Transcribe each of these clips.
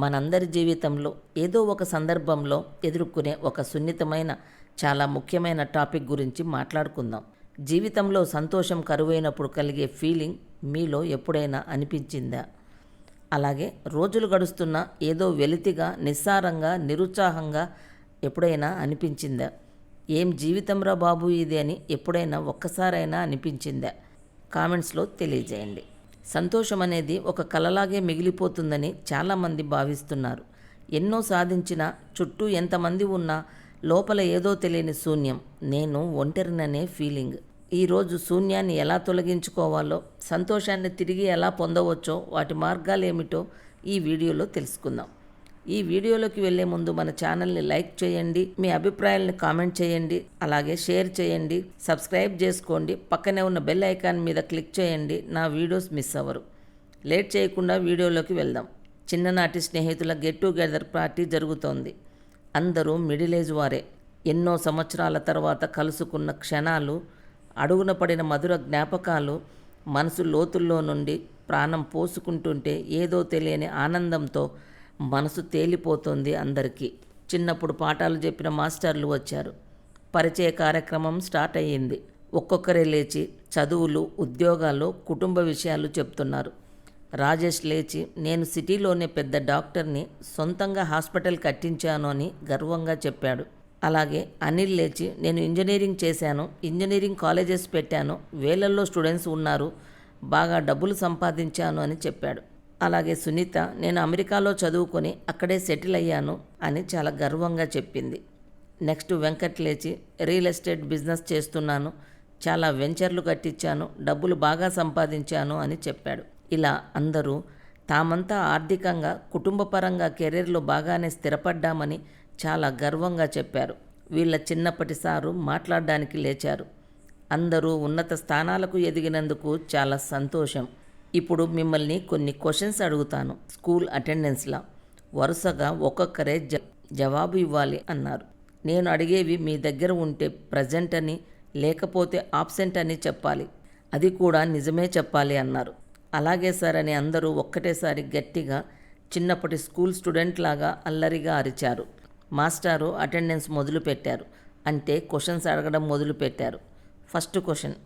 మనందరి జీవితంలో ఏదో ఒక సందర్భంలో ఎదుర్కొనే ఒక సున్నితమైన చాలా ముఖ్యమైన టాపిక్ గురించి మాట్లాడుకుందాం. జీవితంలో సంతోషం కరువైనప్పుడు కలిగే ఫీలింగ్ మీలో ఎప్పుడైనా అనిపించిందా? అలాగే రోజులు గడుస్తున్నా ఏదో వెలితిగా, నిస్సారంగా, నిరుత్సాహంగా ఎప్పుడైనా అనిపించిందా? ఏం జీవితంరా బాబు ఇది అని ఎప్పుడైనా ఒక్కసారైనా అనిపించిందా? కామెంట్స్లో తెలియజేయండి. సంతోషం అనేది ఒక కలలాగే మిగిలిపోతుందని చాలామంది భావిస్తున్నారు. ఎన్నో సాధించినా, చుట్టూ ఎంతమంది ఉన్నా లోపల ఏదో తెలియని శూన్యం, నేను ఒంటరిననే ఫీలింగ్. ఈరోజు శూన్యాన్ని ఎలా తొలగించుకోవాలో, సంతోషాన్ని తిరిగి ఎలా పొందవచ్చో, వాటి మార్గాలు ఏమిటో ఈ వీడియోలో తెలుసుకుందాం. ఈ వీడియోలోకి వెళ్ళే ముందు మన ఛానల్ని లైక్ చేయండి, మీ అభిప్రాయాలను కామెంట్ చేయండి, అలాగే షేర్ చేయండి, సబ్స్క్రైబ్ చేసుకోండి, పక్కనే ఉన్న బెల్ ఐకాన్ మీద క్లిక్ చేయండి, నా వీడియోస్ మిస్ అవ్వరు. లేట్ చేయకుండా వీడియోలోకి వెళ్దాం. చిన్ననాటి స్నేహితుల గెట్ టుగెదర్ పార్టీ జరుగుతోంది. అందరూ మిడిల్ ఏజ్ వారే. ఎన్నో సంవత్సరాల తర్వాత కలుసుకున్న క్షణాలు, అడుగున పడిన మధుర జ్ఞాపకాలు మనసు లోతుల్లో నుండి ప్రాణం పోసుకుంటుంటే ఏదో తెలియని ఆనందంతో మనసు తేలిపోతుంది అందరికీ. చిన్నప్పుడు పాఠాలు చెప్పిన మాస్టర్లు వచ్చారు. పరిచయ కార్యక్రమం స్టార్ట్ అయ్యింది. ఒక్కొక్కరే లేచి చదువులు, ఉద్యోగాలు, కుటుంబ విషయాలు చెప్తున్నారు. రాజేష్ లేచి, నేను సిటీలోనే పెద్ద డాక్టర్ని, సొంతంగా హాస్పిటల్ కట్టించాను అని గర్వంగా చెప్పాడు. అలాగే అనిల్ లేచి, నేను ఇంజనీరింగ్ చేశాను, ఇంజనీరింగ్ కాలేజెస్ పెట్టాను, వేలల్లో స్టూడెంట్స్ ఉన్నారు, బాగా డబ్బులు సంపాదించాను అని చెప్పాడు. అలాగే సునీత, నేను అమెరికాలో చదువుకొని అక్కడే సెటిల్ అయ్యాను అని చాలా గర్వంగా చెప్పింది. నెక్స్ట్ వెంకట్ లేచి, రియల్ ఎస్టేట్ బిజినెస్ చేస్తున్నాను, చాలా వెంచర్లు కట్టించాను, డబ్బులు బాగా సంపాదించాను అని చెప్పాడు. ఇలా అందరూ తామంతా ఆర్థికంగా, కుటుంబపరంగా, కెరీర్లో బాగానే స్థిరపడ్డామని చాలా గర్వంగా చెప్పారు. వీళ్ళ చిన్నప్పటి సారు మాట్లాడడానికి లేచారు. అందరూ ఉన్నత స్థానాలకు ఎదిగినందుకు చాలా సంతోషం. ఇప్పుడు మిమ్మల్ని కొన్ని క్వశ్చన్స్ అడుగుతాను, స్కూల్ అటెండెన్స్లా. వరుసగా ఒక్కొక్కరే జవాబు ఇవ్వాలి అన్నారు. నేను అడిగేవి మీ దగ్గర ఉంటే ప్రజెంట్ అని, లేకపోతే ఆబ్సెంట్ అని చెప్పాలి. అది కూడా నిజమే చెప్పాలి అన్నారు. అలాగే సార్ అని అందరూ ఒక్కటేసారి గట్టిగా చిన్నప్పటి స్కూల్ స్టూడెంట్ లాగా అల్లరిగా అరిచారు. మాస్టారు అటెండెన్స్ మొదలుపెట్టారు. అంటే క్వశ్చన్స్ అడగడం మొదలుపెట్టారు. ఫస్ట్ క్వశ్చన్,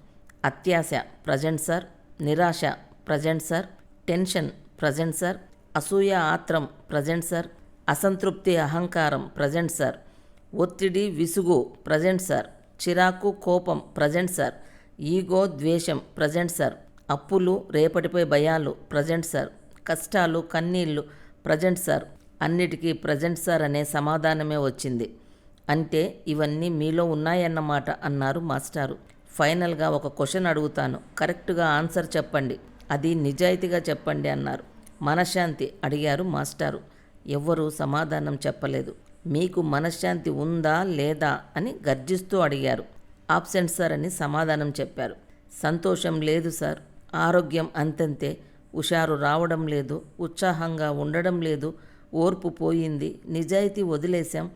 అత్యాశ ప్రజెంట్ సార్, నిరాశ present sir, tension present sir, అసూయ ఆత్రం ప్రజెంట్ సార్, అసంతృప్తి అహంకారం ప్రజెంట్ సార్, ఒత్తిడి విసుగు ప్రజెంట్ సార్, చిరాకు కోపం ప్రజెంట్ సార్, ఈగో ద్వేషం ప్రజెంట్ సార్, అప్పులు రేపటిపై భయాలు ప్రజెంట్ సార్, కష్టాలు కన్నీళ్ళు ప్రజెంట్ సార్. అన్నిటికీ ప్రజెంట్ సార్ అనే సమాధానమే వచ్చింది. అంటే ఇవన్నీ మీలో ఉన్నాయన్నమాట అన్నారు మాస్టారు. ఫైనల్గా ఒక క్వశ్చన్ అడుగుతాను, కరెక్ట్గా ఆన్సర్ చెప్పండి, అది నిజాయితీగా చెప్పండి అన్నారు. మనశ్శాంతి అడిగారు మాస్టారు. ఎవ్వరూ సమాధానం చెప్పలేదు. మీకు మనశ్శాంతి ఉందా లేదా అని గర్జిస్తూ అడిగారు. ఆబ్సెంట్ సార్ అని సమాధానం చెప్పారు. సంతోషం లేదు సార్, ఆరోగ్యం అంతంతే, హుషారు రావడం లేదు, ఉత్సాహంగా ఉండడం లేదు, ఓర్పు పోయింది, నిజాయితీ వదిలేశాం,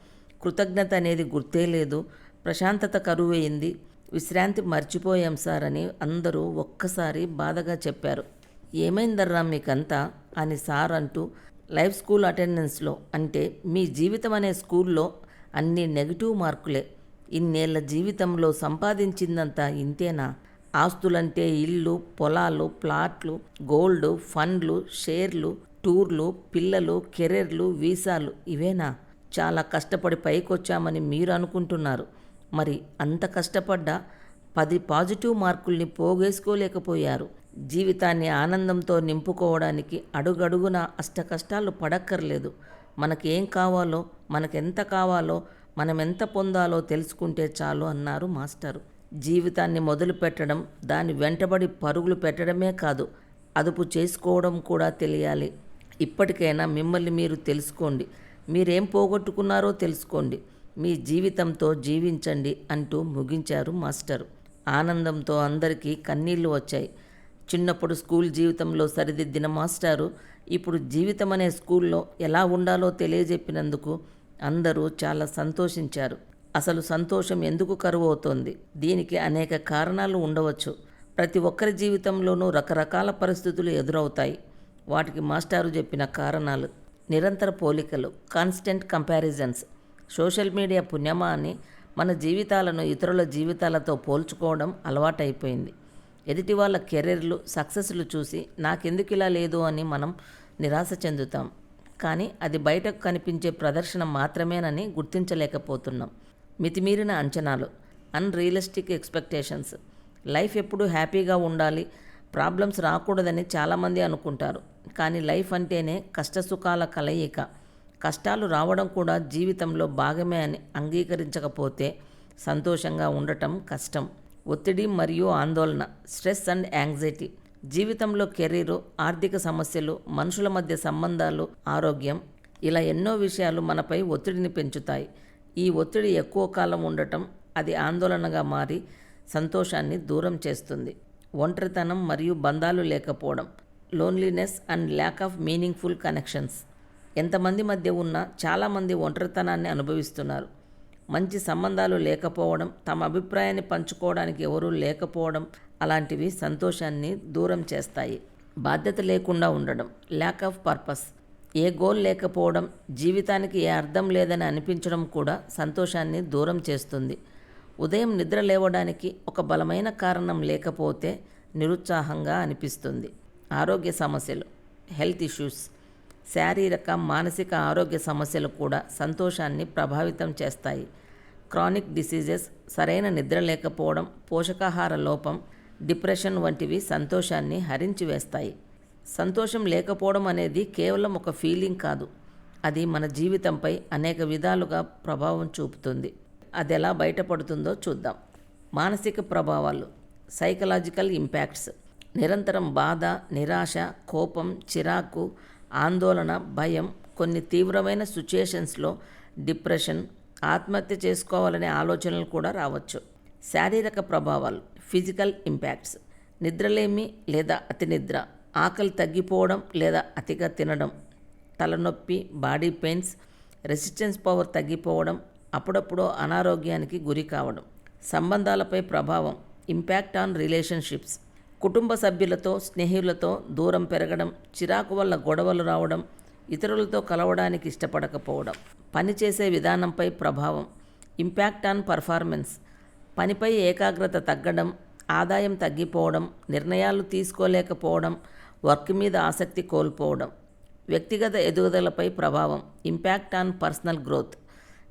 కృతజ్ఞత అనేది గుర్తే లేదు, ప్రశాంతత కరువైంది, విశ్రాంతి మర్చిపోయాం సార్ అని అందరూ ఒక్కసారి బాధగా చెప్పారు. ఏమైందర్రా మీకంతా అని సార్ అంటూ, లైఫ్ స్కూల్ అటెండెన్స్లో, అంటే మీ జీవితం అనే స్కూల్లో అన్ని నెగిటివ్ మార్కులే. ఇన్నేళ్ల జీవితంలో సంపాదించిందంతా ఇంతేనా? ఆస్తులంటే ఇల్లు, పొలాలు, ప్లాట్లు, గోల్డ్, ఫండ్లు, షేర్లు, టూర్లు, పిల్లలు, కెరీర్లు, వీసాలు, ఇవేనా? చాలా కష్టపడి పైకొచ్చామని మీరు అనుకుంటున్నారు. మరి అంత కష్టపడ్డా 10 పాజిటివ్ మార్కుల్ని పోగేసుకోలేకపోయారు. జీవితాన్ని ఆనందంతో నింపుకోవడానికి అడుగడుగున అష్టకష్టాలు పడక్కర్లేదు. మనకేం కావాలో, మనకెంత కావాలో, మనం ఎంత పొందాలో తెలుసుకుంటే చాలు అన్నారు మాస్టారు. జీవితాన్ని మొదలు పెట్టడం, దాని వెంటబడి పరుగులు పెట్టడమే కాదు, అదుపు చేసుకోవడం కూడా తెలియాలి. ఇప్పటికైనా మిమ్మల్ని మీరు తెలుసుకోండి, మీరేం పోగొట్టుకున్నారో తెలుసుకోండి, మీ జీవితంతో జీవించండి అంటూ ముగించారు మాస్టరు. ఆనందంతో అందరికీ కన్నీళ్లు వచ్చాయి. చిన్నప్పుడు స్కూల్ జీవితంలో సరిదిద్దిన మాస్టారు ఇప్పుడు జీవితం అనే స్కూల్లో ఎలా ఉండాలో తెలియజెప్పినందుకు అందరూ చాలా సంతోషించారు. అసలు సంతోషం ఎందుకు కరువవుతోంది? దీనికి అనేక కారణాలు ఉండవచ్చు. ప్రతి ఒక్కరి జీవితంలోనూ రకరకాల పరిస్థితులు ఎదురవుతాయి. వాటికి మాస్టారు చెప్పిన కారణాలు. నిరంతర పోలికలు, కాన్స్టెంట్ కంపారిజన్స్. సోషల్ మీడియా పుణ్యమా అని మన జీవితాలను ఇతరుల జీవితాలతో పోల్చుకోవడం అలవాటైపోయింది. ఎదుటి వాళ్ళ కెరీర్లు, సక్సెస్లు చూసి నాకెందుకు ఇలా లేదు అని మనం నిరాశ చెందుతాం. కానీ అది బయటకు కనిపించే ప్రదర్శన మాత్రమేనని గుర్తించలేకపోతున్నాం. మితిమీరిన అంచనాలు, అన్రియలిస్టిక్ ఎక్స్పెక్టేషన్స్. లైఫ్ ఎప్పుడూ హ్యాపీగా ఉండాలి, ప్రాబ్లమ్స్ రాకూడదని చాలామంది అనుకుంటారు. కానీ లైఫ్ అంటేనే కష్టసుఖాల కలయిక. కష్టాలు రావడం కూడా జీవితంలో భాగమే అని అంగీకరించకపోతే సంతోషంగా ఉండటం కష్టం. ఒత్తిడి మరియు ఆందోళన, స్ట్రెస్ అండ్ యాంగ్జైటీ. జీవితంలో కెరీరు, ఆర్థిక సమస్యలు, మనుషుల మధ్య సంబంధాలు, ఆరోగ్యం, ఇలా ఎన్నో విషయాలు మనపై ఒత్తిడిని పెంచుతాయి. ఈ ఒత్తిడి ఎక్కువ కాలం ఉండటం అది ఆందోళనగా మారి సంతోషాన్ని దూరం చేస్తుంది. ఒంటరితనం మరియు బంధాలు లేకపోవడం, loneliness and lack of meaningful connections. ఎంతమంది మధ్య ఉన్నా చాలామంది ఒంటరితనాన్ని అనుభవిస్తున్నారు. మంచి సంబంధాలు లేకపోవడం, తమ అభిప్రాయాన్ని పంచుకోవడానికి ఎవరూ లేకపోవడం, అలాంటివి సంతోషాన్ని దూరం చేస్తాయి. బాధ్యత లేకుండా ఉండడం, lack of purpose. A goal లేకపోవడం, జీవితానికి ఏ అర్థం లేదని అనిపించడం కూడా సంతోషాన్ని దూరం చేస్తుంది. ఉదయం నిద్ర లేవడానికి ఒక బలమైన కారణం లేకపోతే నిరుత్సాహంగా అనిపిస్తుంది. ఆరోగ్య సమస్యలు, హెల్త్ ఇష్యూస్. శారీరక, మానసిక ఆరోగ్య సమస్యలు కూడా సంతోషాన్ని ప్రభావితం చేస్తాయి. క్రానిక్ డిసీజెస్, సరైన నిద్ర లేకపోవడం, పోషకాహార లోపం, డిప్రెషన్ వంటివి సంతోషాన్ని హరించి వేస్తాయి. సంతోషం లేకపోవడం అనేది కేవలం ఒక ఫీలింగ్ కాదు, అది మన జీవితంపై అనేక విధాలుగా ప్రభావం చూపుతుంది. అది ఎలా బయటపడుతుందో చూద్దాం. మానసిక ప్రభావాలు, సైకలాజికల్ ఇంపాక్ట్స్. నిరంతరం బాధ, నిరాశ, కోపం, చిరాకు, ఆందోళన, భయం, కొన్ని తీవ్రమైన సిచ్యుయేషన్స్లో డిప్రెషన్, ఆత్మహత్య చేసుకోవాలనే ఆలోచనలు కూడా రావచ్చు. శారీరక ప్రభావాలు, ఫిజికల్ ఇంపాక్ట్స్. నిద్రలేమి లేదా అతి నిద్ర, ఆకలి తగ్గిపోవడం లేదా అతిగా తినడం, తలనొప్పి, బాడీ పెయిన్స్, రెసిస్టెన్స్ పవర్ తగ్గిపోవడం, అప్పుడప్పుడు అనారోగ్యానికి గురి కావడం. సంబంధాలపై ప్రభావం, ఇంపాక్ట్ ఆన్ రిలేషన్షిప్స్. కుటుంబ సభ్యులతో, స్నేహితులతో దూరం పెరగడం, చిరాకు వల్ల గొడవలు రావడం, ఇతరులతో కలవడానికి ఇష్టపడకపోవడం. పనిచేసే విధానంపై ప్రభావం, ఇంపాక్ట్ ఆన్ పర్ఫార్మెన్స్. పనిపై ఏకాగ్రత తగ్గడం, ఆదాయం తగ్గిపోవడం, నిర్ణయాలు తీసుకోలేకపోవడం, వర్క్ మీద ఆసక్తి కోల్పోవడం. వ్యక్తిగత ఎదుగుదలపై ప్రభావం, ఇంపాక్ట్ ఆన్ పర్సనల్ గ్రోత్.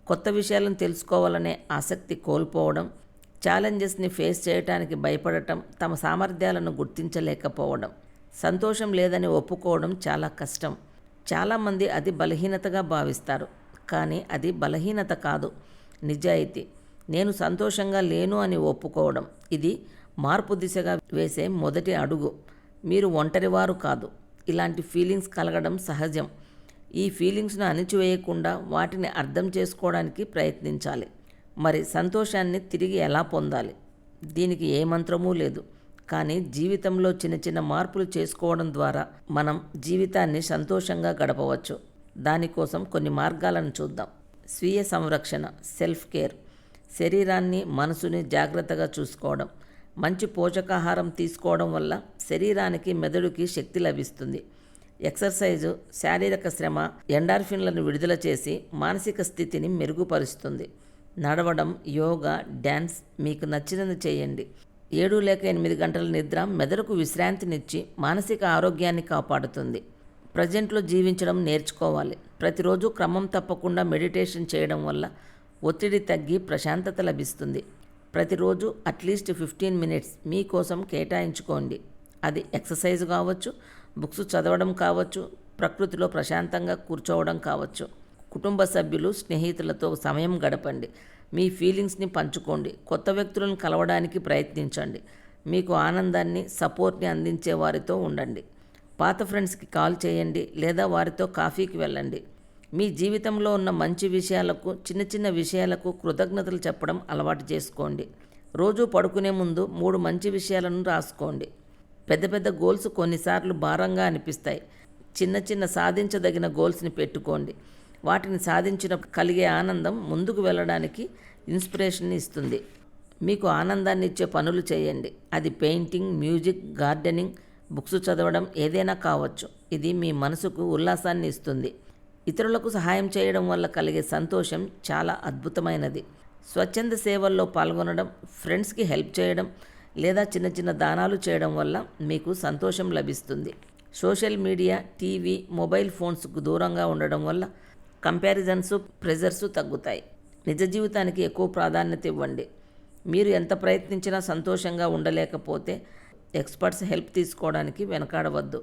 కొత్త విషయాలను తెలుసుకోవాలనే ఆసక్తి కోల్పోవడం, ఛాలెంజెస్ని ఫేస్ చేయడానికి భయపడటం, తమ సామర్థ్యాలను గుర్తించలేకపోవడం. సంతోషం లేదని ఒప్పుకోవడం చాలా కష్టం. చాలామంది అది బలహీనతగా భావిస్తారు, కానీ అది బలహీనత కాదు, నిజాయితీ. నేను సంతోషంగా లేను అని ఒప్పుకోవడం, ఇది మార్పు దిశగా వేసే మొదటి అడుగు. మీరు ఒంటరివారు కాదు. ఇలాంటి ఫీలింగ్స్ కలగడం సహజం. ఈ ఫీలింగ్స్ను అణిచివేయకుండా వాటిని అర్థం చేసుకోవడానికి ప్రయత్నించాలి. మరి సంతోషాన్ని తిరిగి ఎలా పొందాలి? దీనికి ఏ మంత్రమూ లేదు, కానీ జీవితంలో చిన్న చిన్న మార్పులు చేసుకోవడం ద్వారా మనం జీవితాన్ని సంతోషంగా గడపవచ్చు. దానికోసం కొన్ని మార్గాలను చూద్దాం. స్వీయ సంరక్షణ, సెల్ఫ్ కేర్. శరీరాన్ని, మనసుని జాగ్రత్తగా చూసుకోవడం. మంచి పోషకాహారం తీసుకోవడం వల్ల శరీరానికి, మెదడుకి శక్తి లభిస్తుంది. ఎక్సర్సైజు, శారీరక శ్రమ ఎండార్ఫిన్లను విడుదల చేసి మానసిక స్థితిని మెరుగుపరుస్తుంది. నడవడం, యోగా, డ్యాన్స్, మీకు నచ్చినది చేయండి. 7 లేక 8 గంటల నిద్ర మెదడుకు విశ్రాంతినిచ్చి మానసిక ఆరోగ్యాన్ని కాపాడుతుంది. ప్రజెంట్లో జీవించడం నేర్చుకోవాలి. ప్రతిరోజు క్రమం తప్పకుండా మెడిటేషన్ చేయడం వల్ల ఒత్తిడి తగ్గి ప్రశాంతత లభిస్తుంది. ప్రతిరోజు అట్లీస్ట్ 15 మినిట్స్ మీకోసం కేటాయించుకోండి. అది ఎక్సర్సైజ్ కావచ్చు, బుక్స్ చదవడం కావచ్చు, ప్రకృతిలో ప్రశాంతంగా కూర్చోవడం కావచ్చు. కుటుంబ సభ్యులు, స్నేహితులతో సమయం గడపండి. మీ ఫీలింగ్స్ని పంచుకోండి. కొత్త వ్యక్తులను కలవడానికి ప్రయత్నించండి. మీకు ఆనందాన్ని, సపోర్ట్ని అందించే వారితో ఉండండి. పాత ఫ్రెండ్స్కి కాల్ చేయండి లేదా వారితో కాఫీకి వెళ్ళండి. మీ జీవితంలో ఉన్న మంచి విషయాలకు, చిన్న చిన్న విషయాలకు కృతజ్ఞతలు చెప్పడం అలవాటు చేసుకోండి. రోజు పడుకునే ముందు 3 మంచి విషయాలను రాసుకోండి. పెద్ద పెద్ద గోల్స్ కొన్నిసార్లు భారంగా అనిపిస్తాయి. చిన్న చిన్న సాధించదగిన గోల్స్ని పెట్టుకోండి. వాటిని సాధించిన కలిగే ఆనందం ముందుకు వెళ్ళడానికి ఇన్స్పిరేషన్ని ఇస్తుంది. మీకు ఆనందాన్ని ఇచ్చే పనులు చేయండి. అది పెయింటింగ్, మ్యూజిక్, గార్డెనింగ్, బుక్స్ చదవడం ఏదైనా కావచ్చు. ఇది మీ మనసుకు ఉల్లాసాన్ని ఇస్తుంది. ఇతరులకు సహాయం చేయడం వల్ల కలిగే సంతోషం చాలా అద్భుతమైనది. స్వచ్ఛంద సేవల్లో పాల్గొనడం, ఫ్రెండ్స్కి హెల్ప్ చేయడం లేదా చిన్న చిన్న దానాలు చేయడం వల్ల మీకు సంతోషం లభిస్తుంది. సోషల్ మీడియా, టీవీ, మొబైల్ ఫోన్స్కు దూరంగా ఉండడం వల్ల కంపారిజన్స్, ప్రెజర్స్ తగ్గుతాయి. నిజ జీవితానికి ఎక్కువ ప్రాధాన్యత ఇవ్వండి. మీరు ఎంత ప్రయత్నించినా సంతోషంగా ఉండలేకపోతే ఎక్స్పర్ట్స్ హెల్ప్ తీసుకోవడానికి వెనకాడవద్దు.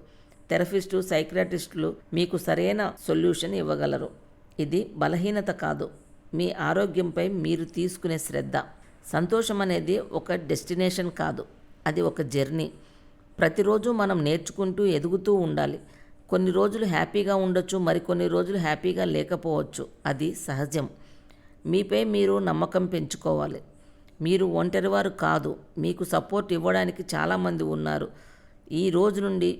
థెరపిస్టు, సైకియాట్రిస్టులు మీకు సరైన సొల్యూషన్ ఇవ్వగలరు. ఇది బలహీనత కాదు, మీ ఆరోగ్యంపై మీరు తీసుకునే శ్రద్ధ. సంతోషం అనేది ఒక డెస్టినేషన్ కాదు, అది ఒక జర్నీ. ప్రతిరోజు మనం నేర్చుకుంటూ ఎదుగుతూ ఉండాలి. కొన్ని రోజులు హ్యాపీగా ఉండొచ్చు, మరికొన్ని రోజులు హ్యాపీగా లేకపోవచ్చు. అది సహజం. మీపై మీరు నమ్మకం పెంచుకోవాలి. మీరు ఒంటరివారు కాదు, మీకు సపోర్ట్ ఇవ్వడానికి చాలామంది ఉన్నారు. ఈ రోజు నుండి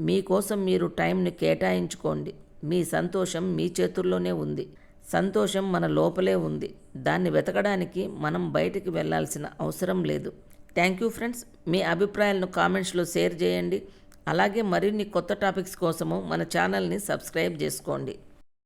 మీకోసం మీరు టైంని కేటాయించుకోండి. మీ సంతోషం మీ చేతుల్లోనే ఉంది. సంతోషం మన లోపలే ఉంది. దాన్ని వెతకడానికి మనం బయటికి వెళ్ళాల్సిన అవసరం లేదు. Thank you friends. మీ అభిప్రాయాలను కామెంట్స్లో షేర్ చేయండి. అలాగే మరిన్ని కొత్త టాపిక్స్ కోసము మన ఛానల్ని సబ్స్క్రైబ్ చేసుకోండి.